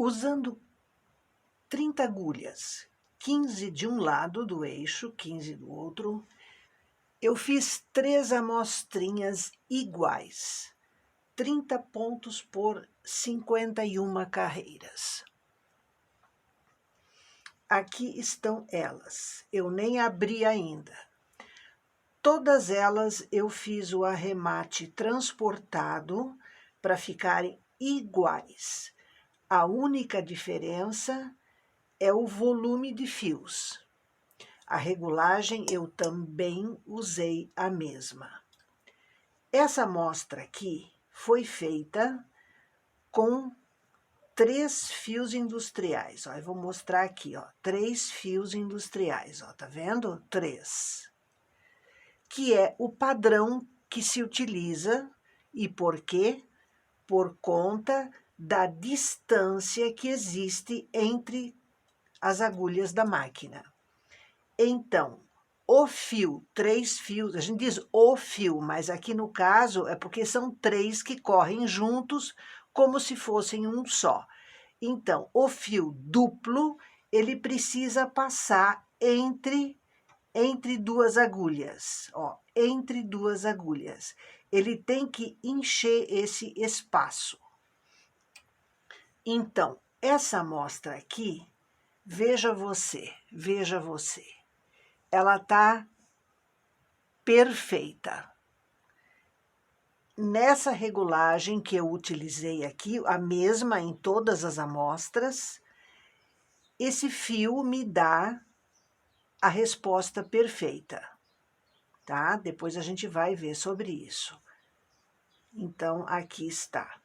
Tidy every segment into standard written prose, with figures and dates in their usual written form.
Usando 30 agulhas, 15 de um lado do eixo, 15 do outro, eu fiz 3 amostrinhas iguais, 30 pontos por 51 carreiras. Aqui estão elas, eu nem abri ainda. Todas elas eu fiz o arremate transportado para ficarem iguais. A única diferença é o volume de fios. A regulagem eu também usei a mesma. Essa amostra aqui foi feita com 3 fios industriais. Ó, eu vou mostrar aqui, ó, 3 fios industriais, ó, tá vendo? 3. Que é o padrão que se utiliza. E por quê? Por conta da distância que existe entre as agulhas da máquina. Então, o fio, 3 fios, a gente diz o fio, mas aqui no caso é porque são 3 que correm juntos como se fossem um só. Então, o fio duplo, ele precisa passar entre 2 agulhas, ó, entre 2 agulhas. Ele tem que encher esse espaço. Então, essa amostra aqui, veja você, ela tá perfeita. Nessa regulagem que eu utilizei aqui, a mesma em todas as amostras, esse fio me dá a resposta perfeita, tá? Depois a gente vai ver sobre isso. Então, aqui está.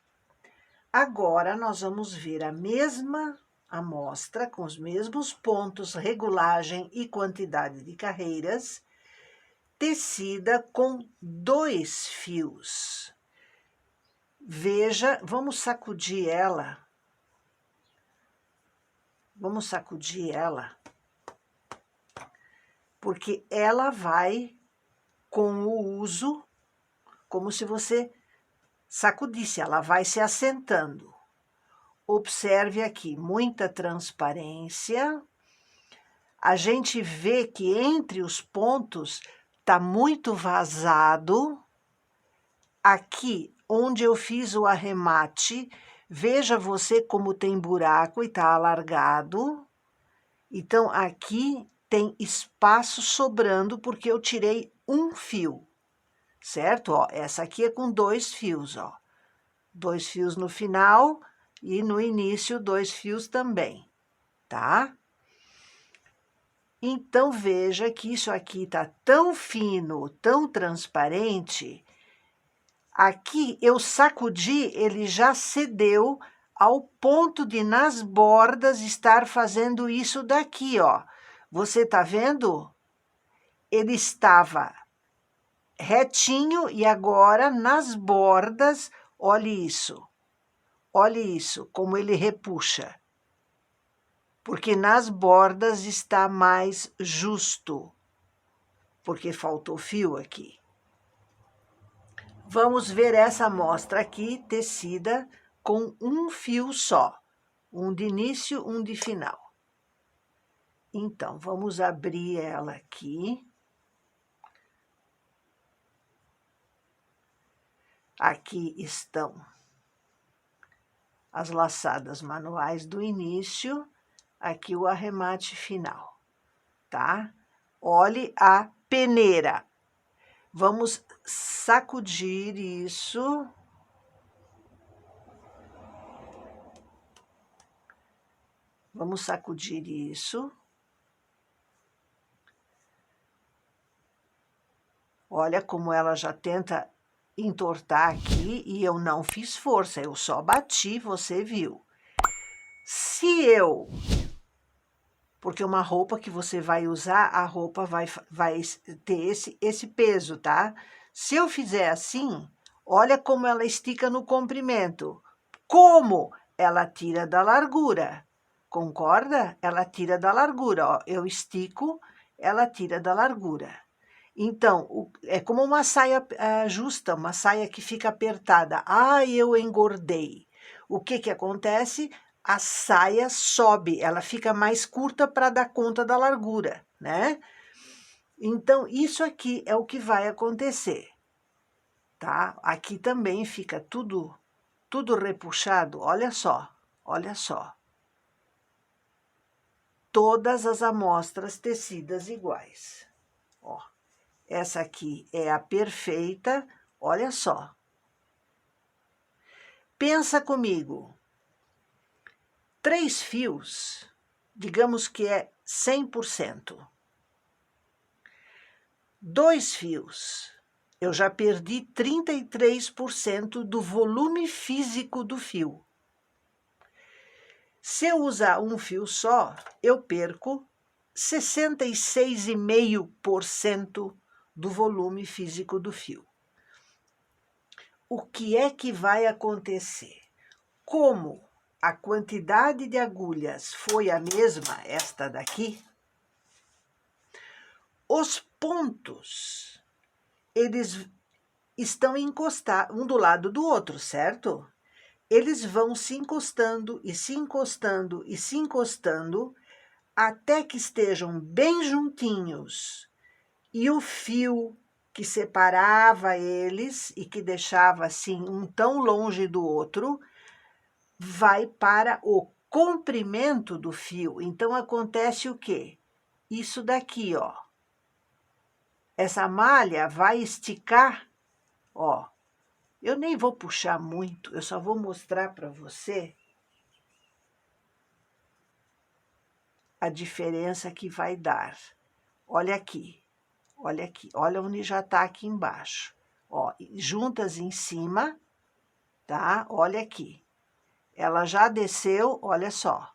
Agora, nós vamos ver a mesma amostra, com os mesmos pontos, regulagem e quantidade de carreiras, tecida com 2 fios. Veja, vamos sacudir ela. Porque ela vai com o uso, como se você sacudisse, ela vai se assentando. Observe aqui, muita transparência. A gente vê que entre os pontos tá muito vazado. Aqui, onde eu fiz o arremate, veja você como tem buraco e tá alargado. Então, aqui tem espaço sobrando porque eu tirei um fio, certo? Ó, essa aqui é com 2 fios, ó. 2 fios no final e no início 2 fios também, tá? Então, veja que isso aqui tá tão fino, tão transparente. Aqui eu sacudi, ele já cedeu ao ponto de nas bordas estar fazendo isso daqui, ó. Você tá vendo? Ele estava retinho e agora nas bordas, olhe isso, como ele repuxa. Porque nas bordas está mais justo, porque faltou fio aqui. Vamos ver essa amostra aqui, tecida com um fio só, um de início, um de final. Então, vamos abrir ela aqui. Aqui estão as laçadas manuais do início, aqui o arremate final, tá? Olhe a peneira. Vamos sacudir isso. Vamos sacudir isso. Olha como ela já tenta entortar aqui e eu não fiz força, eu só bati, você viu. Se eu... Porque uma roupa que você vai usar, a roupa vai ter esse peso, tá? Se eu fizer assim, olha como ela estica no comprimento. Como ela tira da largura. Concorda? Ela tira da largura, ó. Eu estico, ela tira da largura. Então, é como uma saia justa, uma saia que fica apertada. Ah, eu engordei. O que que acontece? a saia sobe, ela fica mais curta para dar conta da largura, né? Então, isso aqui é o que vai acontecer, tá? Aqui também fica tudo repuxado, olha só, olha só. Todas as amostras tecidas iguais. Ó, essa aqui é a perfeita, olha só. Pensa comigo. 3 fios, digamos que é 100%. 2 fios, eu já perdi 33% do volume físico do fio. Se eu usar um fio só, eu perco 66,5% do volume físico do fio. O que é que vai acontecer? Como a quantidade de agulhas foi a mesma, esta daqui, os pontos, eles estão encostados um do lado do outro, certo? Eles vão se encostando e se encostando e se encostando até que estejam bem juntinhos. E o fio que separava eles e que deixava assim um tão longe do outro, vai para o comprimento do fio. Então, acontece o quê? Isso daqui, ó. Essa malha vai esticar, ó. Eu nem vou puxar muito, eu só vou mostrar para você a diferença que vai dar. Olha aqui, olha onde já tá aqui embaixo. Ó, juntas em cima, tá? Olha aqui. Ela já desceu, olha só.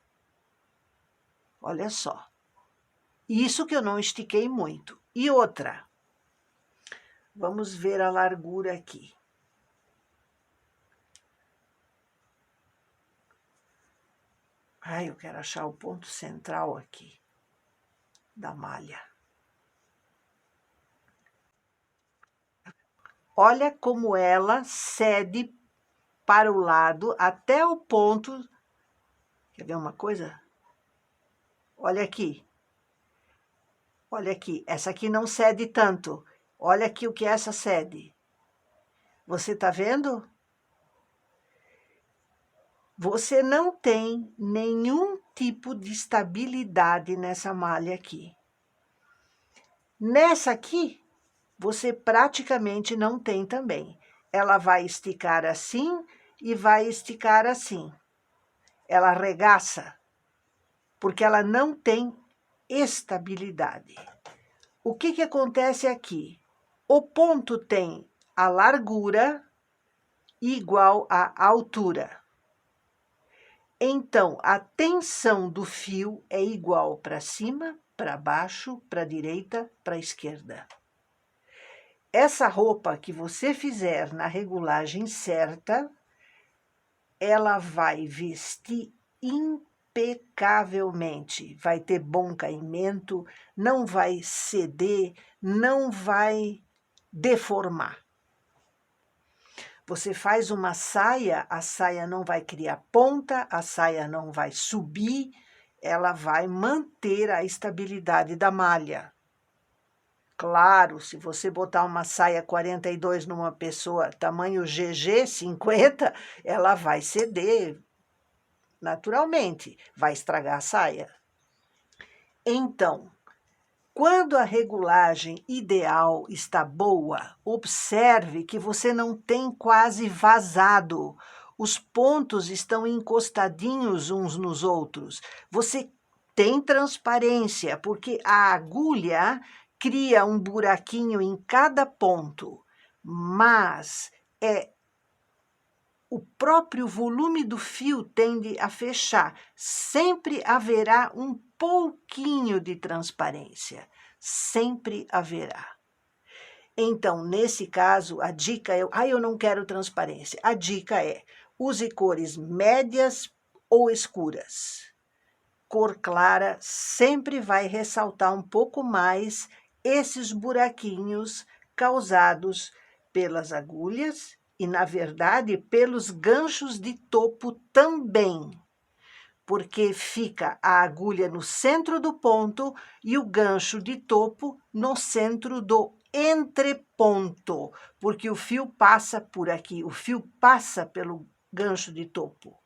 Olha só. Isso que eu não estiquei muito. E outra. Vamos ver a largura aqui. Ai, eu quero achar o ponto central aqui da malha. Olha como ela cede para o lado até o ponto. Quer ver uma coisa? Olha aqui. Olha aqui, essa aqui não cede tanto. Olha aqui o que essa cede. Você tá vendo? Você não tem nenhum tipo de estabilidade nessa malha aqui. Nessa aqui, você praticamente não tem também. Ela vai esticar assim e vai esticar assim. Ela arregaça, porque ela não tem estabilidade. O que acontece aqui? O ponto tem a largura igual à altura. Então, a tensão do fio é igual para cima, para baixo, para a direita, para a esquerda. Essa roupa que você fizer na regulagem certa, ela vai vestir impecavelmente. Vai ter bom caimento, não vai ceder, não vai deformar. Você faz uma saia, a saia não vai criar ponta, a saia não vai subir, ela vai manter a estabilidade da malha. Claro, se você botar uma saia 42 numa pessoa tamanho GG 50, ela vai ceder naturalmente, vai estragar a saia. Então, quando a regulagem ideal está boa, observe que você não tem quase vazado. Os pontos estão encostadinhos uns nos outros. Você tem transparência, porque a agulha cria um buraquinho em cada ponto, mas o próprio volume do fio tende a fechar. Sempre haverá um pouquinho de transparência. Sempre haverá. Então, nesse caso, a dica é... eu não quero transparência. A dica é, use cores médias ou escuras. Cor clara sempre vai ressaltar um pouco mais esses buraquinhos causados pelas agulhas e, na verdade, pelos ganchos de topo também. porque fica a agulha no centro do ponto e o gancho de topo no centro do entreponto, porque o fio passa por aqui, o fio passa pelo gancho de topo.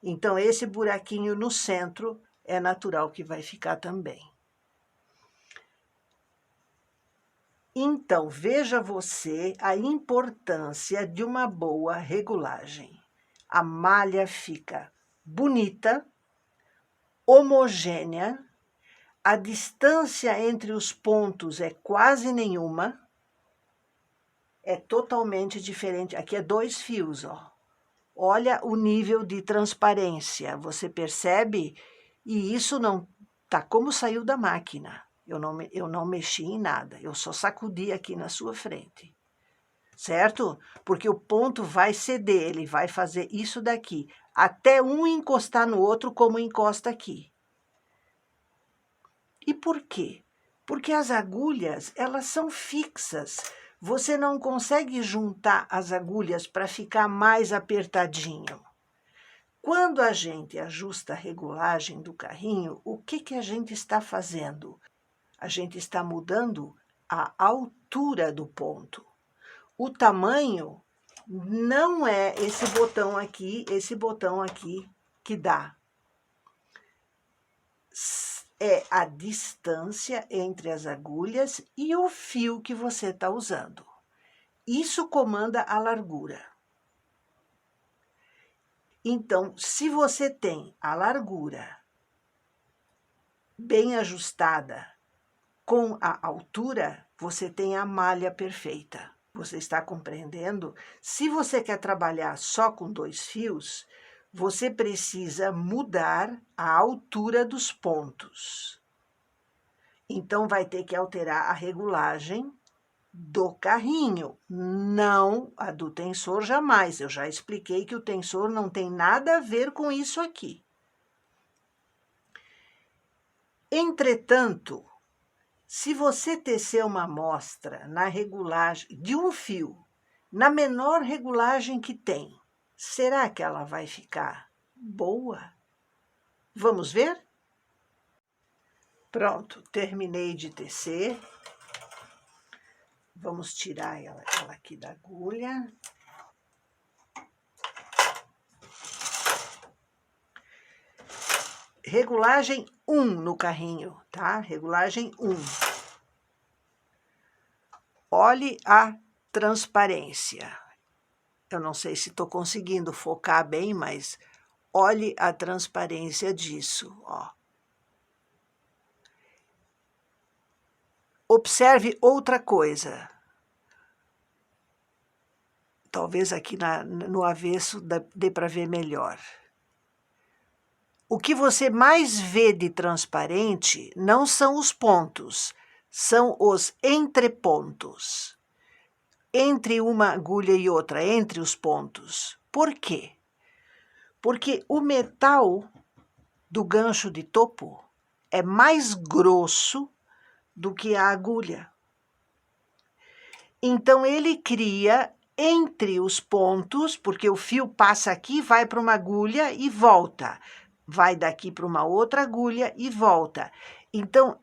Então, esse buraquinho no centro é natural que vai ficar também. Então, veja você a importância de uma boa regulagem. A malha fica bonita, homogênea, a distância entre os pontos é quase nenhuma, é totalmente diferente. Aqui é 2 fios, ó. Olha o nível de transparência, você percebe? E isso não tá como saiu da máquina. Eu não mexi em nada, eu só sacudi aqui na sua frente, certo? Porque o ponto vai ceder, ele vai fazer isso daqui, até um encostar no outro como encosta aqui. E por quê? Porque as agulhas, elas são fixas. Você não consegue juntar as agulhas para ficar mais apertadinho. Quando a gente ajusta a regulagem do carrinho, o que a gente está fazendo? A gente está mudando a altura do ponto. O tamanho não é esse botão aqui que dá. É a distância entre as agulhas e o fio que você está usando. Isso comanda a largura. Então, se você tem a largura bem ajustada com a altura, você tem a malha perfeita. Você está compreendendo? Se você quer trabalhar só com 2 fios, você precisa mudar a altura dos pontos. Então, vai ter que alterar a regulagem do carrinho, não a do tensor jamais. Eu já expliquei que o tensor não tem nada a ver com isso aqui. Entretanto, se você tecer uma amostra na regulagem de um fio, na menor regulagem que tem, será que ela vai ficar boa? Vamos ver? Pronto, terminei de tecer. Vamos tirar ela aqui da agulha. Regulagem 1 no carrinho, tá? Regulagem 1. Olhe a transparência. Eu não sei se estou conseguindo focar bem, mas olhe a transparência disso, ó. Observe outra coisa. Talvez aqui no avesso dê para ver melhor. O que você mais vê de transparente não são os pontos, são os entrepontos. Entre uma agulha e outra, entre os pontos. Por quê? Porque o metal do gancho de topo é mais grosso do que a agulha. Então, ele cria entre os pontos, porque o fio passa aqui, vai para uma agulha e volta. Vai daqui para uma outra agulha e volta. Então,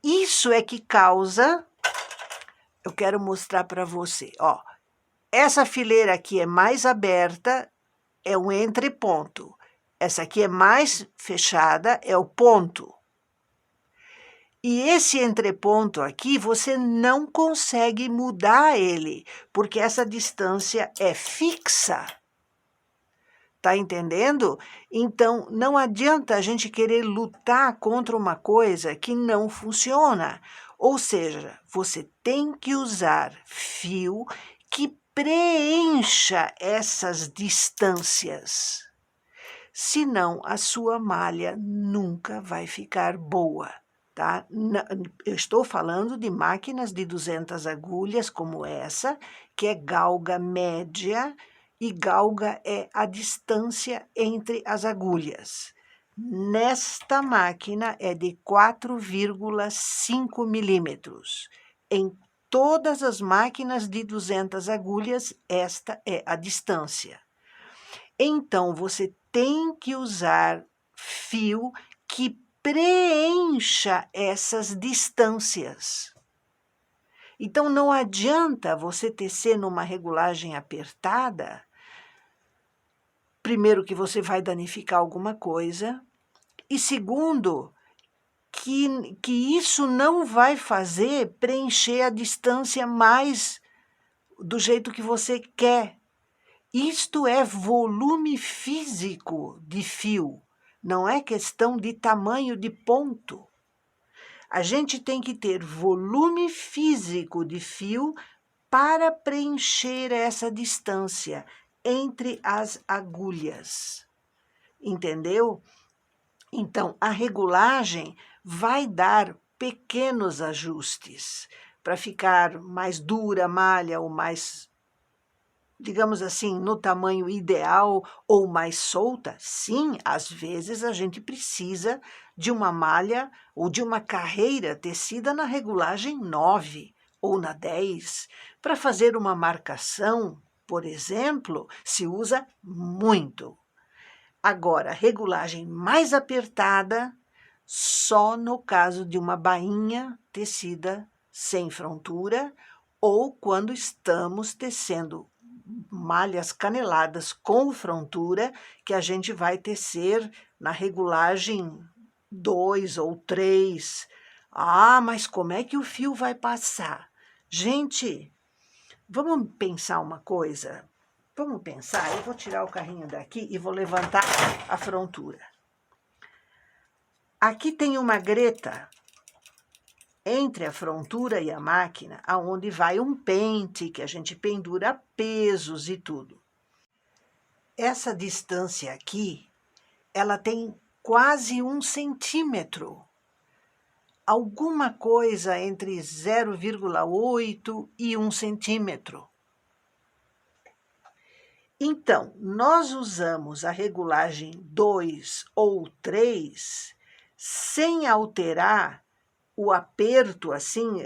isso é que causa... Eu quero mostrar para você, ó. Essa fileira aqui é mais aberta, é um entreponto. Essa aqui é mais fechada, é o ponto. E esse entreponto aqui, você não consegue mudar ele, porque essa distância é fixa. Tá entendendo? Então, não adianta a gente querer lutar contra uma coisa que não funciona. Ou seja, você tem que usar fio que preencha essas distâncias. Senão, a sua malha nunca vai ficar boa. Tá? Eu estou falando de máquinas de 200 agulhas como essa, que é galga média, e galga é a distância entre as agulhas. Nesta máquina é de 4,5 milímetros. Em todas as máquinas de 200 agulhas, esta é a distância. Então, você tem que usar fio que preencha essas distâncias. Então, não adianta você tecer numa regulagem apertada, primeiro que você vai danificar alguma coisa, e segundo, que isso não vai fazer preencher a distância mais do jeito que você quer. Isto é volume físico de fio, não é questão de tamanho de ponto. A gente tem que ter volume físico de fio para preencher essa distância entre as agulhas. Entendeu? Então, a regulagem vai dar pequenos ajustes para ficar mais dura a malha ou mais, digamos assim, no tamanho ideal ou mais solta. Sim, às vezes a gente precisa de uma malha ou de uma carreira tecida na regulagem 9 ou na 10. Para fazer uma marcação, por exemplo, se usa muito. Agora, regulagem mais apertada, só no caso de uma bainha tecida sem frontura ou quando estamos tecendo malhas caneladas com frontura, que a gente vai tecer na regulagem 2 ou 3. Ah, mas como é que o fio vai passar? Gente, vamos pensar uma coisa. Vamos pensar, eu vou tirar o carrinho daqui e vou levantar a frontura. Aqui tem uma greta entre a frontura e a máquina, aonde vai um pente, que a gente pendura pesos e tudo. Essa distância aqui, ela tem quase 1 centímetro. Alguma coisa entre 0,8 e 1 centímetro. Então, nós usamos a regulagem 2 ou 3 sem alterar o aperto, assim,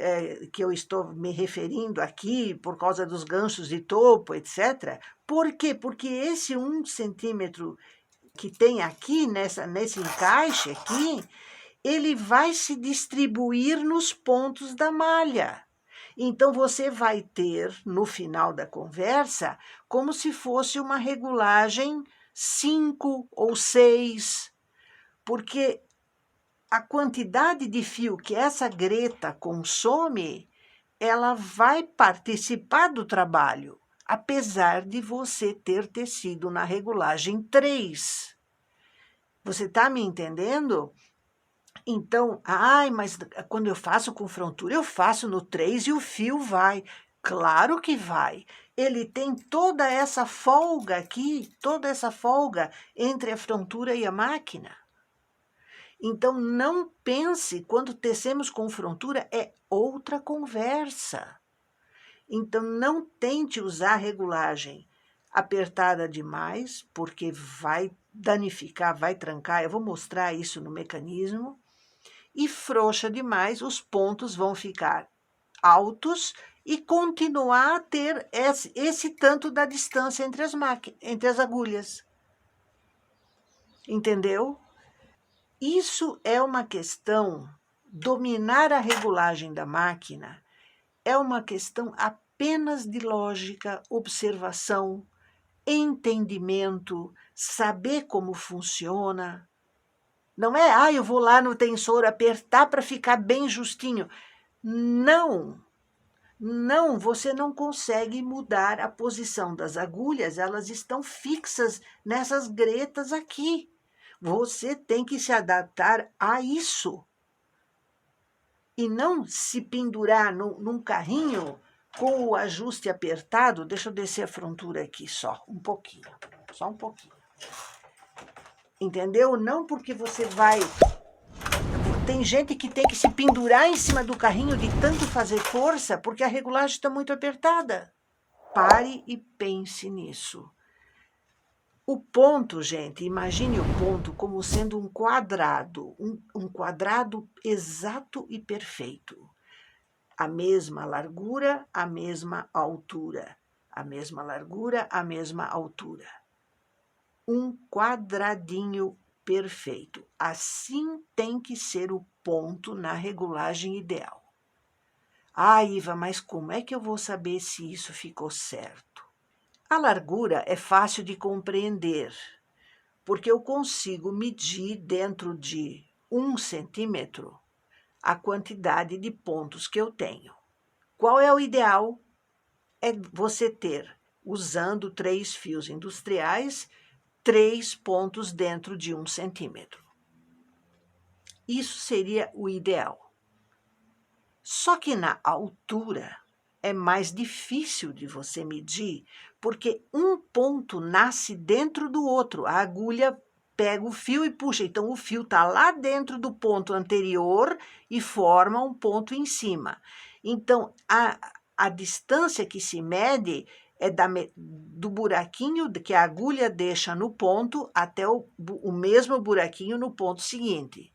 que eu estou me referindo aqui, por causa dos ganchos de topo, etc. Por quê? Porque esse 1 centímetro que tem aqui, nesse encaixe aqui, ele vai se distribuir nos pontos da malha. Então, você vai ter, no final da conversa, como se fosse uma regulagem 5 ou 6, porque a quantidade de fio que essa greta consome, ela vai participar do trabalho, apesar de você ter tecido na regulagem 3. Você está me entendendo? Então, mas quando eu faço com frontura, eu faço no 3 e o fio vai. Claro que vai. Ele tem toda essa folga aqui, toda essa folga entre a frontura e a máquina. Então, não pense, quando tecemos com frontura, é outra conversa. Então, não tente usar regulagem apertada demais, porque vai danificar, vai trancar. Eu vou mostrar isso no mecanismo. E frouxa demais, os pontos vão ficar altos e continuar a ter esse tanto da distância entre as agulhas. Entendeu? Isso é uma questão, dominar a regulagem da máquina é uma questão apenas de lógica, observação, entendimento, saber como funciona. Não é, eu vou lá no tensor apertar para ficar bem justinho. Não, você não consegue mudar a posição das agulhas, elas estão fixas nessas gretas aqui. Você tem que se adaptar a isso. E não se pendurar num carrinho com o ajuste apertado. Deixa eu descer a frontura aqui só um pouquinho. Entendeu? Não porque você vai... Tem gente que tem que se pendurar em cima do carrinho de tanto fazer força, porque a regulagem está muito apertada. Pare e pense nisso. O ponto, gente, imagine o ponto como sendo um quadrado, um quadrado exato e perfeito. A mesma largura, a mesma altura. A mesma largura, a mesma altura. Um quadradinho perfeito. Assim tem que ser o ponto na regulagem ideal. Ah, Iva, mas como é que eu vou saber se isso ficou certo? A largura é fácil de compreender, porque eu consigo medir dentro de 1 centímetro a quantidade de pontos que eu tenho. Qual é o ideal? É você ter, usando 3 fios industriais, 3 pontos dentro de 1 centímetro. Isso seria o ideal. Só que na altura é mais difícil de você medir, porque um ponto nasce dentro do outro. A agulha pega o fio e puxa, então o fio está lá dentro do ponto anterior e forma um ponto em cima. Então, a distância que se mede é do buraquinho que a agulha deixa no ponto até o mesmo buraquinho no ponto seguinte.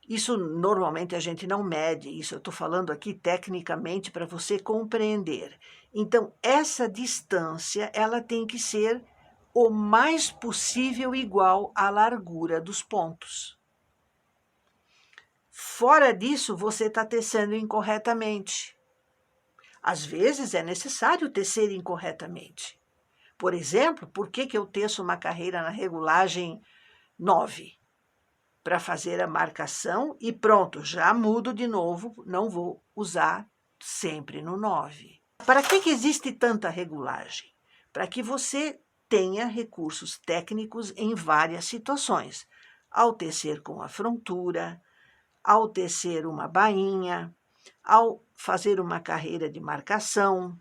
Isso normalmente a gente não mede, isso eu estou falando aqui tecnicamente para você compreender. Então, essa distância, ela tem que ser o mais possível igual à largura dos pontos. Fora disso, você está tecendo incorretamente. Às vezes é necessário tecer incorretamente. Por exemplo, por que eu teço uma carreira na regulagem 9? Para fazer a marcação e pronto, já mudo de novo, não vou usar sempre no 9. Para que existe tanta regulagem? Para que você tenha recursos técnicos em várias situações. Ao tecer com a frontura, ao tecer uma bainha, ao fazer uma carreira de marcação,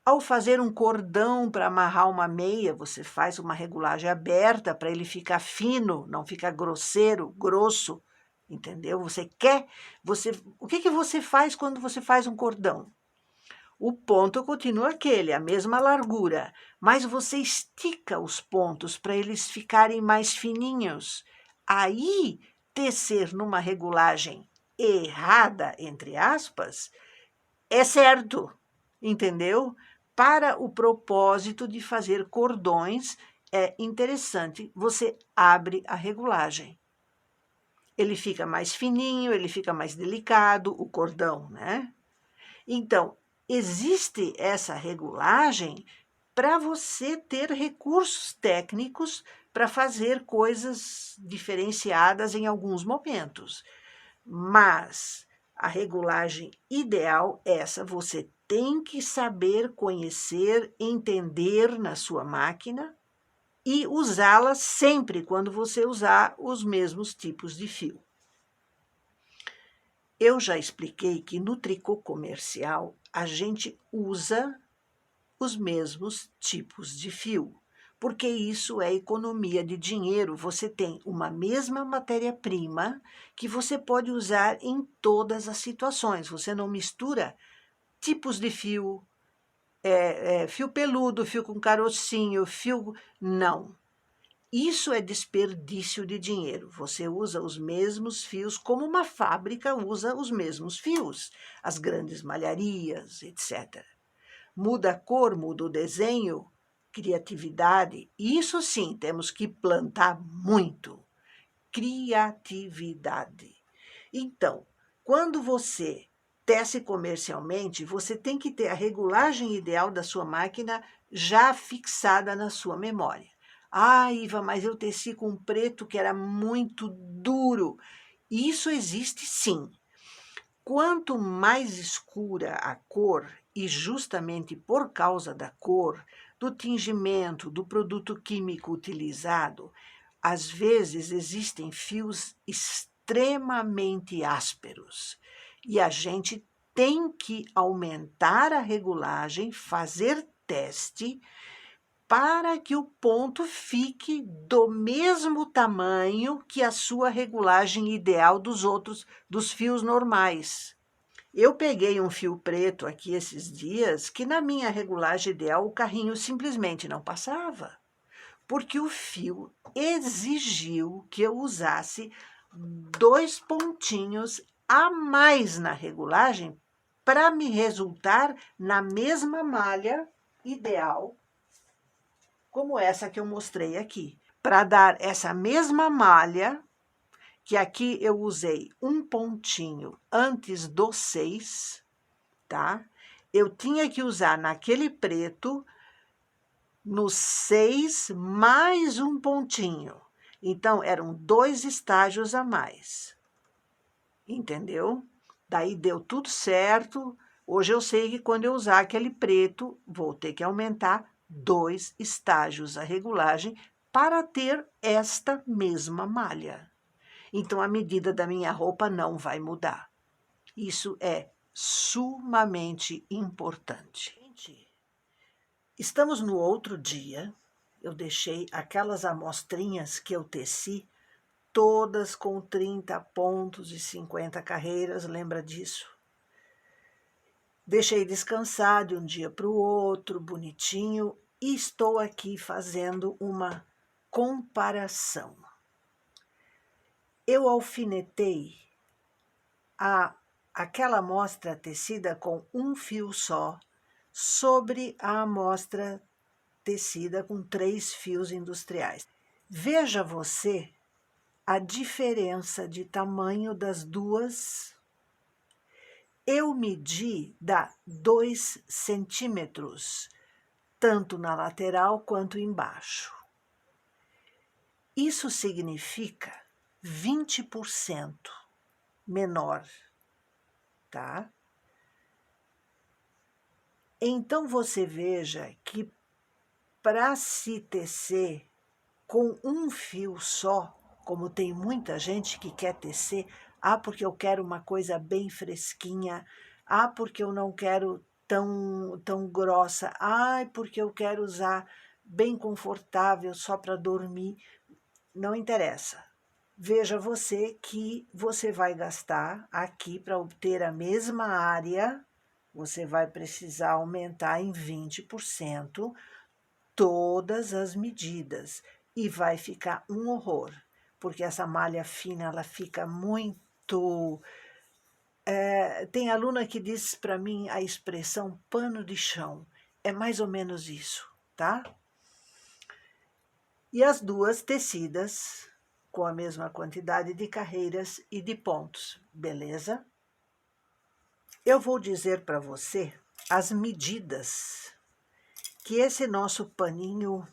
ao fazer um cordão para amarrar uma meia, você faz uma regulagem aberta para ele ficar fino, não ficar grosseiro, grosso, entendeu? O que você faz quando você faz um cordão? O ponto continua aquele, a mesma largura, mas você estica os pontos para eles ficarem mais fininhos. Aí, tecer numa regulagem errada, entre aspas, é certo, entendeu? Para o propósito de fazer cordões, é interessante, você abre a regulagem. Ele fica mais fininho, ele fica mais delicado, o cordão, né? Então, existe essa regulagem para você ter recursos técnicos para fazer coisas diferenciadas em alguns momentos. Mas a regulagem ideal, essa você tem que saber conhecer, entender na sua máquina e usá-la sempre quando você usar os mesmos tipos de fio. Eu já expliquei que no tricô comercial a gente usa os mesmos tipos de fio, porque isso é economia de dinheiro. Você tem uma mesma matéria-prima que você pode usar em todas as situações. Você não mistura tipos de fio, fio peludo, fio com carocinho, fio... Não. Isso é desperdício de dinheiro. Você usa os mesmos fios, como uma fábrica usa os mesmos fios, as grandes malharias, etc. Muda a cor, muda o desenho, criatividade. Isso sim, temos que plantar muito. Criatividade. Então, quando você tece comercialmente, você tem que ter a regulagem ideal da sua máquina já fixada na sua memória. Ah, Iva, mas eu teci com um preto que era muito duro. Isso existe sim. Quanto mais escura a cor, e justamente por causa da cor, do tingimento, do produto químico utilizado, às vezes existem fios extremamente ásperos. E a gente tem que aumentar a regulagem, fazer teste, para que o ponto fique do mesmo tamanho que a sua regulagem ideal dos fios normais. Eu peguei um fio preto aqui esses dias, que na minha regulagem ideal o carrinho simplesmente não passava, porque o fio exigiu que eu usasse 2 pontinhos a mais na regulagem para me resultar na mesma malha ideal como essa que eu mostrei aqui. para dar essa mesma malha, que aqui eu usei um pontinho antes do 6, tá? Eu tinha que usar naquele preto, no 6 mais um pontinho. Então, eram 2 estágios a mais. Entendeu? Daí deu tudo certo. Hoje eu sei que quando eu usar aquele preto, vou ter que aumentar 2 estágios a regulagem para ter esta mesma malha. Então, a medida da minha roupa não vai mudar. Isso é sumamente importante. Estamos no outro dia. Eu deixei aquelas amostrinhas que eu teci, todas com 30 pontos e 50 carreiras, lembra disso? Deixei descansar de um dia para o outro, bonitinho, e estou aqui fazendo uma comparação. Eu alfinetei aquela amostra tecida com um fio só sobre a amostra tecida com 3 fios industriais. Veja você a diferença de tamanho das duas. Eu medi dá 2 centímetros, tanto na lateral quanto embaixo. Isso significa 20% menor, tá? Então, você veja que para se tecer com um fio só, como tem muita gente que quer tecer, porque eu quero uma coisa bem fresquinha, porque eu não quero tão grossa, porque eu quero usar bem confortável só para dormir, não interessa. Veja você que você vai gastar aqui para obter a mesma área, você vai precisar aumentar em 20% todas as medidas e vai ficar um horror, porque essa malha fina, ela fica muito... tem aluna que diz para mim a expressão pano de chão, é mais ou menos isso, tá? E as duas tecidas com a mesma quantidade de carreiras e de pontos, beleza? Eu vou dizer para você as medidas que esse nosso paninho...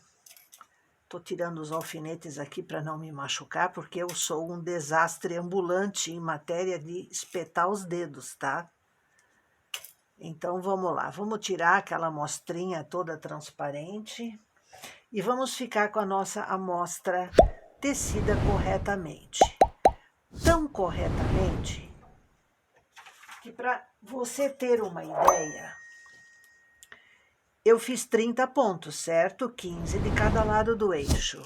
Estou tirando os alfinetes aqui para não me machucar, porque eu sou um desastre ambulante em matéria de espetar os dedos, tá? Então, vamos lá. Vamos tirar aquela amostrinha toda transparente e vamos ficar com a nossa amostra tecida corretamente. Tão corretamente que, para você ter uma ideia, eu fiz 30 pontos, certo? 15 de cada lado do eixo.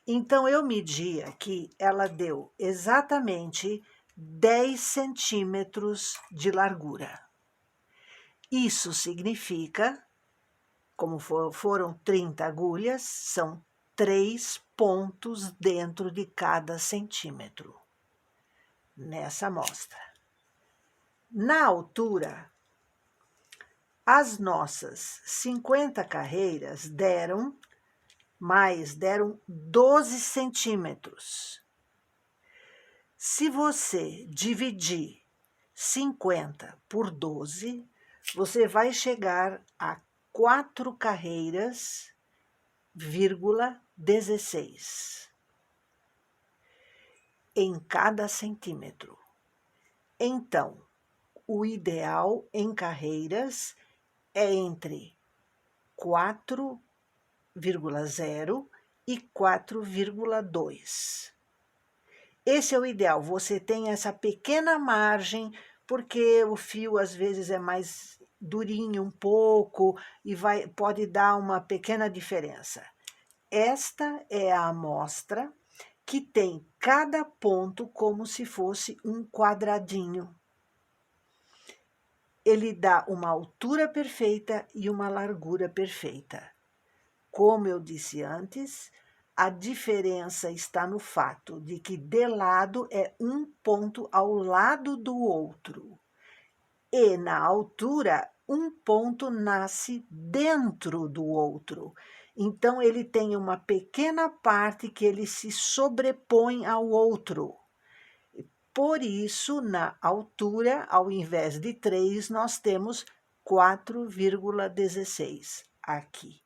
Então, eu medi aqui, ela deu exatamente 10 centímetros de largura. Isso significa, como foram 30 agulhas, são 3 pontos dentro de cada centímetro, nessa amostra. Na altura, as nossas 50 carreiras deram 12 centímetros. Se você dividir 50 por 12, você vai chegar a 4 carreiras, 16 em cada centímetro. Então, o ideal em carreiras é entre 4,0 e 4,2. Esse é o ideal, você tem essa pequena margem, porque o fio às vezes é mais durinho um pouco e pode dar uma pequena diferença. Esta é a amostra que tem cada ponto como se fosse um quadradinho. Ele dá uma altura perfeita e uma largura perfeita. Como eu disse antes, a diferença está no fato de que de lado é um ponto ao lado do outro. E na altura, um ponto nasce dentro do outro. Então, ele tem uma pequena parte que ele se sobrepõe ao outro. Por isso, na altura, ao invés de 3, nós temos 4,16 aqui.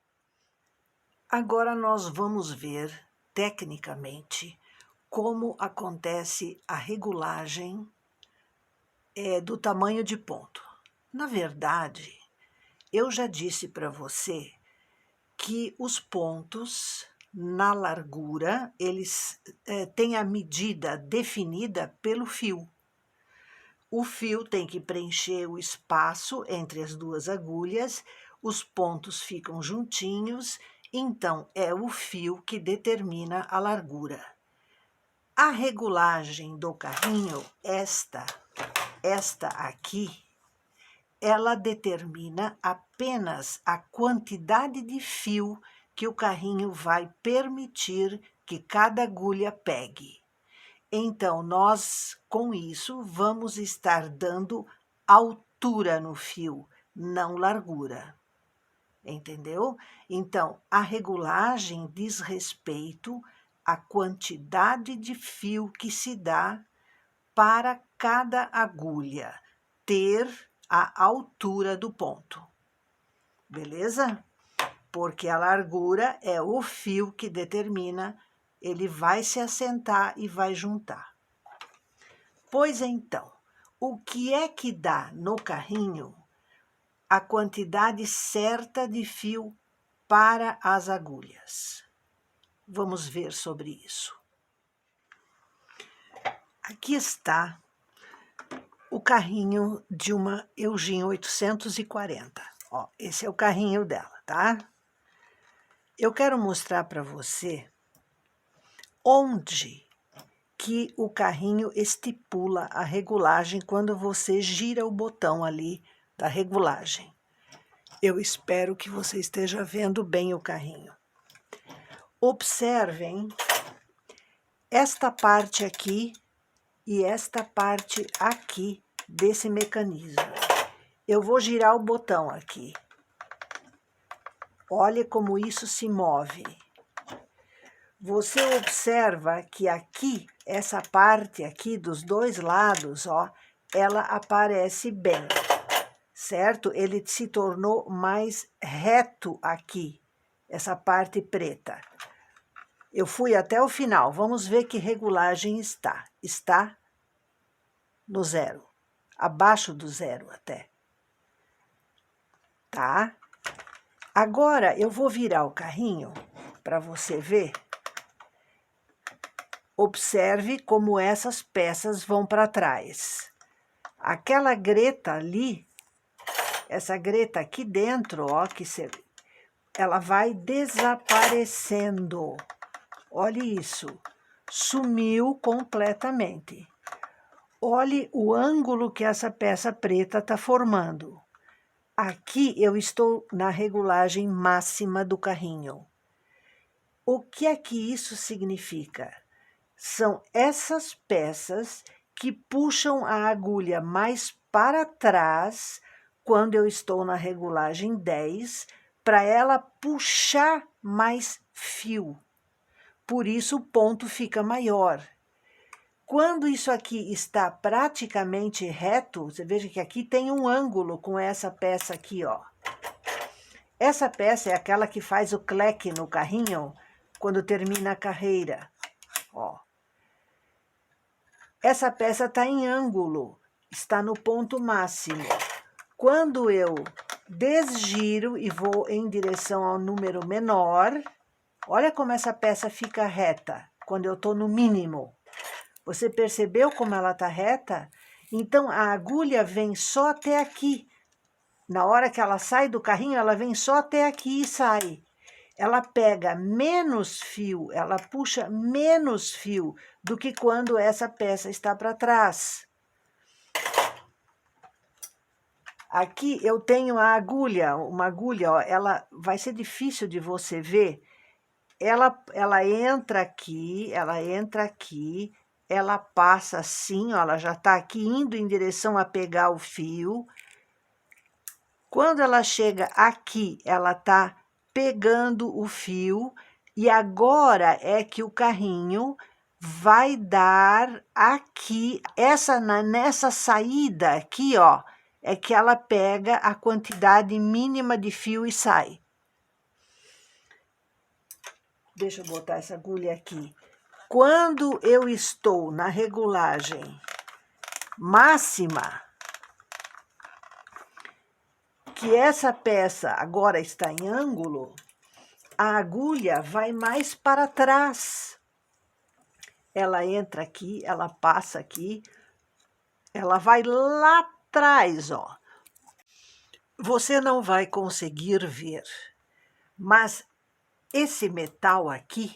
Agora nós vamos ver, tecnicamente, como acontece a regulagem do tamanho de ponto. Na verdade, eu já disse para você que os pontos na largura, eles têm a medida definida pelo fio. O fio tem que preencher o espaço entre as duas agulhas, os pontos ficam juntinhos, então é o fio que determina a largura. A regulagem do carrinho, esta aqui, ela determina apenas a quantidade de fio que o carrinho vai permitir que cada agulha pegue. Então, nós, com isso, vamos estar dando altura no fio, não largura. Entendeu? Então, a regulagem diz respeito à quantidade de fio que se dá para cada agulha ter a altura do ponto. Beleza? Porque a largura é o fio que determina, ele vai se assentar e vai juntar. Pois então, o que é que dá no carrinho a quantidade certa de fio para as agulhas? Vamos ver sobre isso. Aqui está o carrinho de uma Eugene 840. Ó, esse é o carrinho dela, tá? Eu quero mostrar para você onde que o carrinho estipula a regulagem quando você gira o botão ali da regulagem. Eu espero que você esteja vendo bem o carrinho. Observem esta parte aqui e esta parte aqui desse mecanismo. Eu vou girar o botão aqui. Olha como isso se move. Você observa que aqui, essa parte aqui dos dois lados, ó, ela aparece bem, certo? Ele se tornou mais reto aqui, essa parte preta. Eu fui até o final, vamos ver que regulagem está. Está no 0, abaixo do 0 até. Tá? Agora eu vou virar o carrinho para você ver. Observe como essas peças vão para trás. Aquela greta ali, essa greta aqui dentro, ó, ela vai desaparecendo. Olhe isso, sumiu completamente. Olhe o ângulo que essa peça preta está formando. Aqui eu estou na regulagem máxima do carrinho. O que é que isso significa? São essas peças que puxam a agulha mais para trás quando eu estou na regulagem 10, para ela puxar mais fio. Por isso o ponto fica maior. Quando isso aqui está praticamente reto, você veja que aqui tem um ângulo com essa peça aqui, ó. Essa peça é aquela que faz o cleque no carrinho quando termina a carreira, ó. Essa peça está em ângulo, está no ponto máximo. Quando eu desgiro e vou em direção ao número menor, olha como essa peça fica reta, quando eu estou no mínimo. Você percebeu como ela está reta? Então, a agulha vem só até aqui. Na hora que ela sai do carrinho, ela vem só até aqui e sai. Ela pega menos fio, ela puxa menos fio do que quando essa peça está para trás. Aqui eu tenho a agulha, uma agulha, ó, ela vai ser difícil de você ver. Ela entra aqui, ela passa assim, ó, ela já está aqui indo em direção a pegar o fio. Quando ela chega aqui, ela está pegando o fio, e agora é que o carrinho vai dar aqui, nessa saída aqui, ó, é que ela pega a quantidade mínima de fio e sai. Deixa eu botar essa agulha aqui. Quando eu estou na regulagem máxima, que essa peça agora está em ângulo, a agulha vai mais para trás. Ela entra aqui, ela passa aqui, ela vai lá atrás, ó. Você não vai conseguir ver, mas esse metal aqui,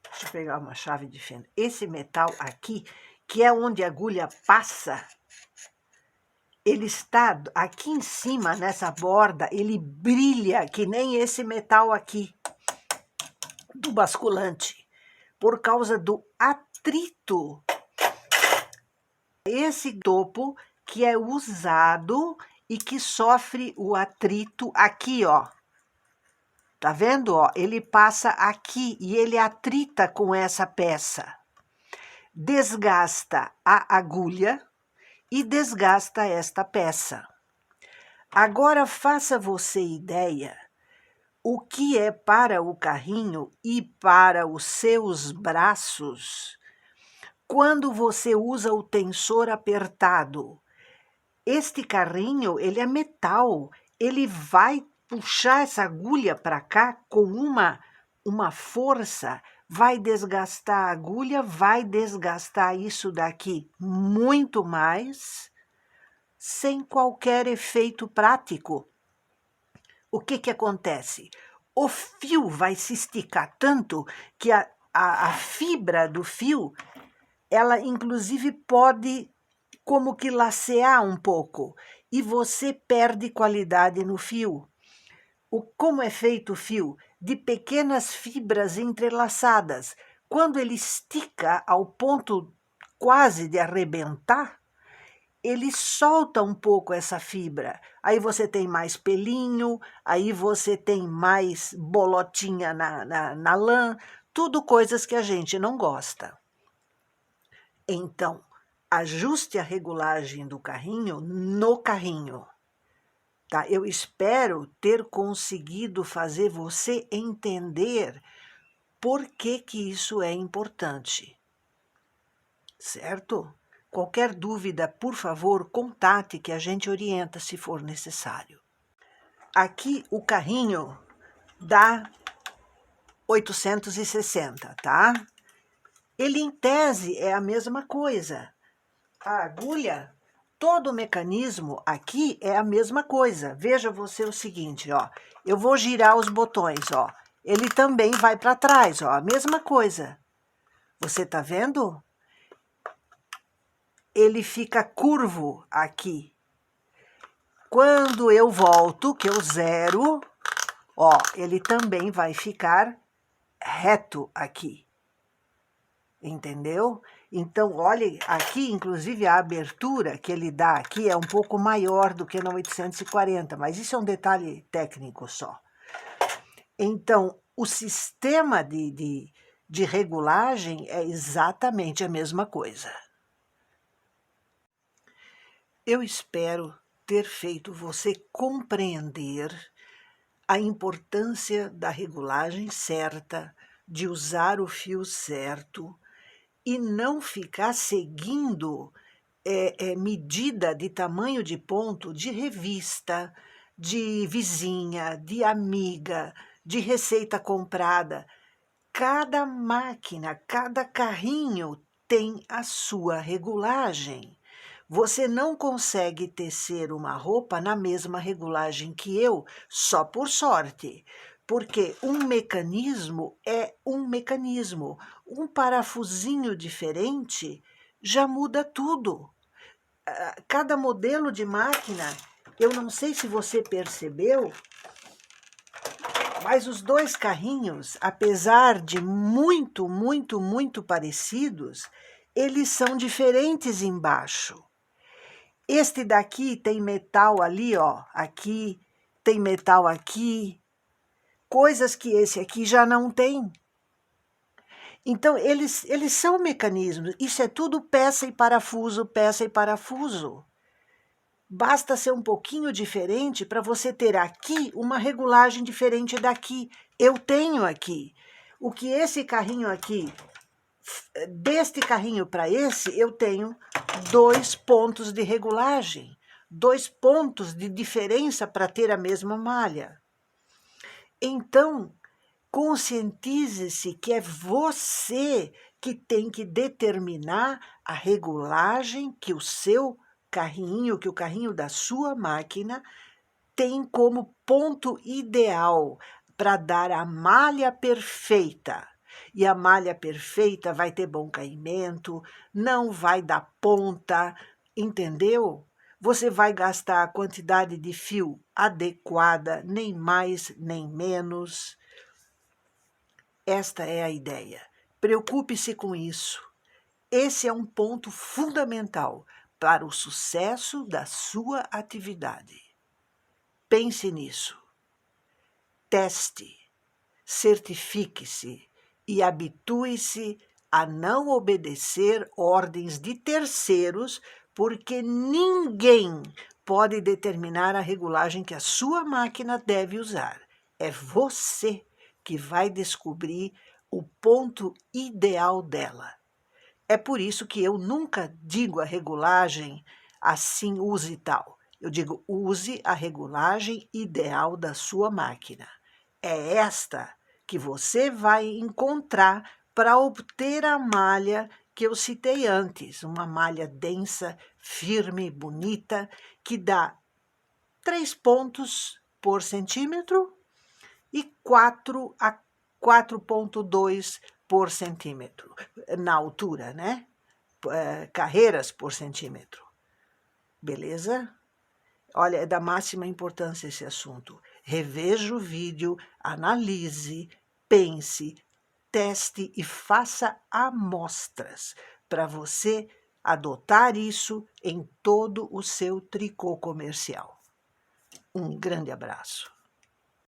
deixa eu pegar uma chave de fenda, esse metal aqui, que é onde a agulha passa, ele está aqui em cima, nessa borda, ele brilha que nem esse metal aqui, do basculante, por causa do atrito. Esse topo que é usado e que sofre o atrito aqui, ó. Tá vendo, ó? Ele passa aqui e ele atrita com essa peça. Desgasta a agulha e desgasta esta peça. Agora faça você ideia o que é para o carrinho e para os seus braços quando você usa o tensor apertado. Este carrinho, ele é metal, ele vai puxar essa agulha para cá com uma força, vai desgastar a agulha, vai desgastar isso daqui muito mais, sem qualquer efeito prático. O que acontece? O fio vai se esticar tanto que a fibra do fio, ela inclusive pode como que lacear um pouco, e você perde qualidade no fio. Como é feito o fio? De pequenas fibras entrelaçadas. Quando ele estica ao ponto quase de arrebentar, ele solta um pouco essa fibra. Aí você tem mais pelinho, aí você tem mais bolotinha na lã, tudo coisas que a gente não gosta. Então, ajuste a regulagem do carrinho no carrinho. Tá? Eu espero ter conseguido fazer você entender por que isso é importante. Certo? Qualquer dúvida, por favor, contate que a gente orienta se for necessário. Aqui o carrinho dá 860, tá? Ele, em tese, é a mesma coisa. A agulha, todo o mecanismo aqui é a mesma coisa. Veja você o seguinte, ó. Eu vou girar os botões, ó. Ele também vai para trás, ó. A mesma coisa. Você tá vendo? Ele fica curvo aqui. Quando eu volto, que eu zero, ó, ele também vai ficar reto aqui. Entendeu? Então, olha, aqui, inclusive, a abertura que ele dá aqui é um pouco maior do que no 840, mas isso é um detalhe técnico só. Então, o sistema de regulagem é exatamente a mesma coisa. Eu espero ter feito você compreender a importância da regulagem certa, de usar o fio certo, e não ficar seguindo medida de tamanho de ponto de revista, de vizinha, de amiga, de receita comprada. Cada máquina, cada carrinho tem a sua regulagem. Você não consegue tecer uma roupa na mesma regulagem que eu, só por sorte. Porque um mecanismo é um mecanismo. Um parafusinho diferente já muda tudo. Cada modelo de máquina, eu não sei se você percebeu, mas os dois carrinhos, apesar de muito, muito, muito parecidos, eles são diferentes embaixo. Este daqui tem metal ali, ó, aqui, tem metal aqui. coisas que esse aqui já não tem. Então, eles são mecanismos, isso é tudo peça e parafuso, peça e parafuso. Basta ser um pouquinho diferente para você ter aqui uma regulagem diferente daqui. Eu tenho aqui. O que esse carrinho aqui, deste carrinho para esse, eu tenho 2 pontos de regulagem, 2 pontos de diferença para ter a mesma malha. Então, conscientize-se que é você que tem que determinar a regulagem que o seu carrinho, que o carrinho da sua máquina tem como ponto ideal para dar a malha perfeita. E a malha perfeita vai ter bom caimento, não vai dar ponta, entendeu? Você vai gastar a quantidade de fio adequada, nem mais nem menos. Esta é a ideia. Preocupe-se com isso. Esse é um ponto fundamental para o sucesso da sua atividade. Pense nisso. Teste, certifique-se e habitue-se a não obedecer ordens de terceiros, porque ninguém pode determinar a regulagem que a sua máquina deve usar. É você que vai descobrir o ponto ideal dela. É por isso que eu nunca digo a regulagem assim, use tal. Eu digo, use a regulagem ideal da sua máquina. É esta que você vai encontrar para obter a malha que eu citei antes, uma malha densa, firme, bonita, que dá 3 pontos por centímetro e 4 a 4,2 por centímetro, na altura, né? Carreiras por centímetro. Beleza? Olha, é da máxima importância esse assunto. Reveja o vídeo, analise, pense, teste e faça amostras para você adotar isso em todo o seu tricô comercial. Um grande abraço.